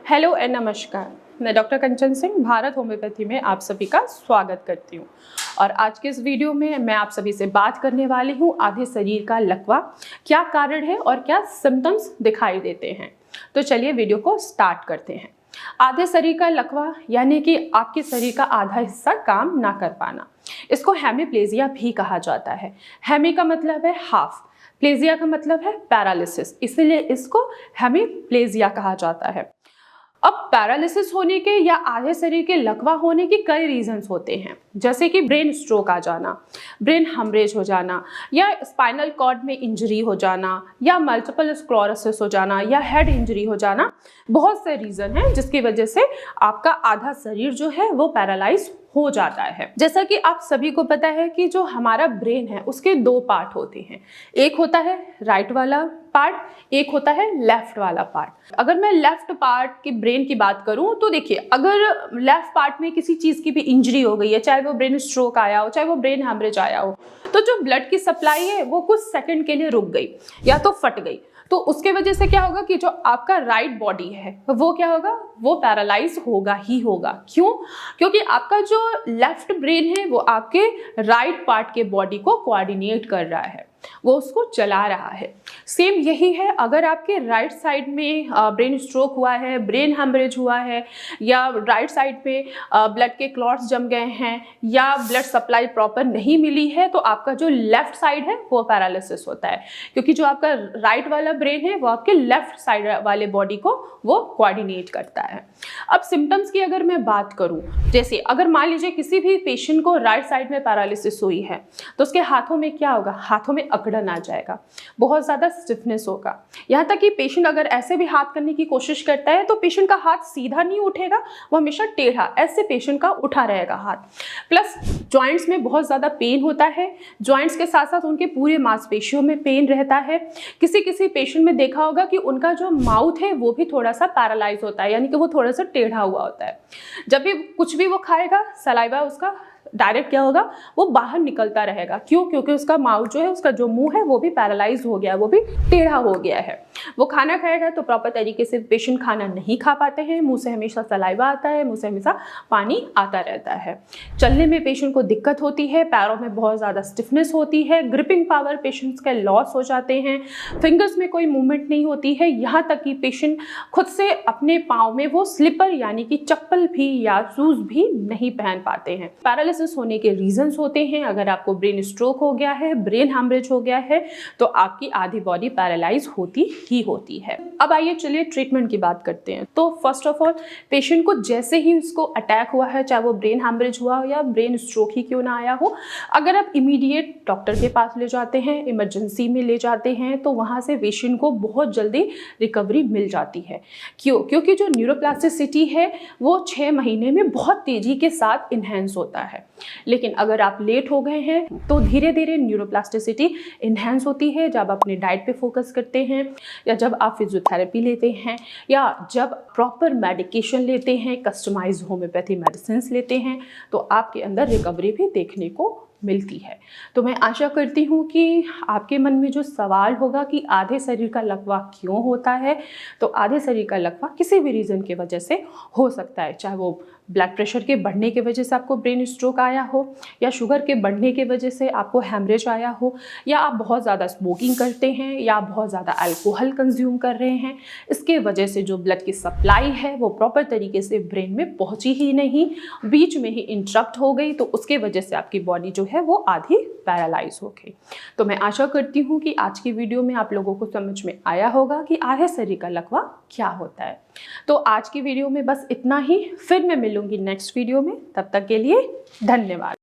Hello and नमस्कार। मैं doctor कंचन Singh Bharat homeopathy में आप सभी का स्वागत करती हूँ। और आज के इस वीडियो में मैं आप सभी से बात करने वाली हूँ आधे शरीर का लकवा क्या कारण है और क्या सिम्टम्स दिखाई देते हैं। तो चलिए वीडियो को स्टार्ट करते हैं। आधे शरीर का लकवा यानी कि आपके शरीर का आधा हिस्सा काम ना कर पाना, इसको हेमीप्लेजिया भी कहा जाता है। हेमी का मतलब है हाफ, प्लेजिया का मतलब है पैरालिसिस, इसीलिए इसको हेमीप्लेजिया कहा जाता है। अब पैरालिसिस होने के या आधे शरीर के लकवा होने के कई रीजंस होते हैं, जैसे कि ब्रेन स्ट्रोक आ जाना, ब्रेन हेमरेज हो जाना, या स्पाइनल कॉर्ड में इंजरी हो जाना, या मल्टीपल स्क्लेरोसिस हो जाना, या हेड इंजरी हो जाना। बहुत से रीजन हैं जिसकी वजह से आपका आधा शरीर जो है वो पैरालाइज हो जाता है। जैसा कि आप सभी को पता है कि जो हमारा ब्रेन है उसके दो पार्ट होते हैं, एक होता है राइट वाला पार्ट, एक होता है लेफ्ट वाला पार्ट। अगर मैं लेफ्ट पार्ट के ब्रेन की बात करूं तो देखिए, अगर लेफ्ट पार्ट में किसी चीज की भी इंजरी हो गई है, चाहे वो ब्रेन स्ट्रोक आया हो, चाहे वो ब्रेन हेमरेज आया हो, तो जो ब्लड की सप्लाई है वो कुछ सेकंड के लिए रुक गई या तो फट गई, तो उसके वजह से क्या होगा कि जो आपका राइट बॉडी है वो क्या होगा, वो पैरालाइज होगा ही होगा। क्यों? क्योंकि आपका जो लेफ्ट ब्रेन है वो आपके राइट पार्ट के बॉडी को कोऑर्डिनेट कर रहा है, वो उसको चला रहा है। सेम यही है, अगर आपके राइट साइड में ब्रेन स्ट्रोक हुआ है, ब्रेन हेमरेज हुआ है, या राइट साइड पे ब्लड के क्लॉट्स जम गए हैं, या ब्लड सप्लाई प्रॉपर नहीं मिली है, तो आपका जो लेफ्ट साइड है वो पैरालिसिस होता है, क्योंकि जो आपका राइट वाला ब्रेन है वो आपके लेफ्ट साइड वाले बॉडी को वो कोऑर्डिनेट करता है। अब सिम्टम्स की अगर मैं बात करूं, जैसे अगर मान लीजिए किसी भी पेशेंट को राइट साइड में पैरालिसिस हुई है तो उसके हाथों में क्या होगा, हाथों में अकड़न आ जाएगा, बहुत ज़्यादा स्टिफनेस होगा। यहाँ तक कि पेशेंट अगर ऐसे भी हाथ करने की कोशिश करता है तो पेशेंट का हाथ सीधा नहीं उठेगा, वो हमेशा टेढ़ा, ऐसे पेशेंट का उठा रहेगा हाथ। प्लस जॉइंट्स में बहुत ज़्यादा पेन होता है, जॉइंट्स के साथ साथ उनके पूरे मांसपेशियों में पेन रहता है। किसी किसी पेशेंट में देखा होगा कि उनका जो माउथ है वो भी थोड़ा सा पैरालाइज होता है, यानी कि वो थोड़ा सा टेढ़ा हुआ होता है। जब भी कुछ भी वो खाएगा, सलाइवा उसका डायरेक्ट क्या होगा, वो बाहर निकलता रहेगा। क्यों? क्योंकि उसका माउथ जो है, उसका जो मुंह है वो भी पैरालाइज हो गया है, वो भी टेढ़ा हो गया है। वो खाना खाएगा तो प्रॉपर तरीके से पेशेंट खाना नहीं खा पाते हैं, मुंह से हमेशा सलाइवा आता है, मुंह से हमेशा पानी आता रहता है। चलने में पेशेंट को दिक्कत होती है, पैरों में बहुत ज़्यादा स्टिफनेस होती है, ग्रिपिंग पावर पेशेंट्स के लॉस हो जाते हैं, फिंगर्स में कोई मूवमेंट नहीं होती है, यहाँ तक कि पेशेंट खुद से अपने पाँव में वो स्लीपर यानी कि चप्पल भी या शूज भी नहीं पहन पाते हैं। पैरालिसिस होने के रीजंस होते हैं, अगर आपको ब्रेन स्ट्रोक हो गया है, ब्रेन हेमरेज हो गया है, तो आपकी आधी बॉडी पैरालाइज होती ही होती है। अब आइए चलिए ट्रीटमेंट की बात करते हैं। तो फर्स्ट ऑफ ऑल, पेशेंट को जैसे ही उसको अटैक हुआ है, चाहे वो ब्रेन हेमरेज हुआ हो या ब्रेन स्ट्रोक ही क्यों ना आया हो, अगर आप इमीडिएट डॉक्टर के पास ले जाते हैं, इमरजेंसी में ले जाते हैं, तो वहाँ से पेशेंट को बहुत जल्दी रिकवरी मिल जाती है। क्यों? क्योंकि जो न्यूरोप्लास्टिसिटी है वो 6 महीने में बहुत तेजी के साथ इन्हेंस होता है। लेकिन अगर आप लेट हो गए हैं तो धीरे धीरे न्यूरोप्लास्टिसिटी इन्हेंस होती है जब आप अपने डाइट पे फोकस करते हैं, या जब आप फिजियोथेरेपी लेते हैं, या जब प्रॉपर मेडिकेशन लेते हैं, कस्टमाइज्ड होम्योपैथी मेडिसिन लेते हैं, तो आपके अंदर रिकवरी भी देखने को मिलती है। तो मैं आशा करती हूँ कि आपके मन में जो सवाल होगा कि आधे शरीर का लकवा क्यों होता है, तो आधे शरीर का लकवा किसी भी रीज़न की वजह से हो सकता है, चाहे वो ब्लड प्रेशर के बढ़ने की वजह से आपको ब्रेन स्ट्रोक आया हो, या शुगर के बढ़ने की वजह से आपको हेमरेज आया हो, या आप बहुत ज़्यादा स्मोकिंग करते हैं, या आप बहुत ज़्यादा अल्कोहल कंज्यूम कर रहे हैं, इसके वजह से जो ब्लड की सप्लाई है वो प्रॉपर तरीके से ब्रेन में पहुंची ही नहीं, बीच में ही इंटरप्ट हो गई, तो उसके वजह से आपकी बॉडी जो है वो आधी पैरालाइज हो गई। तो मैं आशा करती हूँ कि आज की वीडियो में आप लोगों को समझ में आया होगा कि आधे शरीर का लकवा क्या होता है। तो आज की वीडियो में बस इतना ही, फिर मैं मिलूंगी नेक्स्ट वीडियो में, तब तक के लिए धन्यवाद।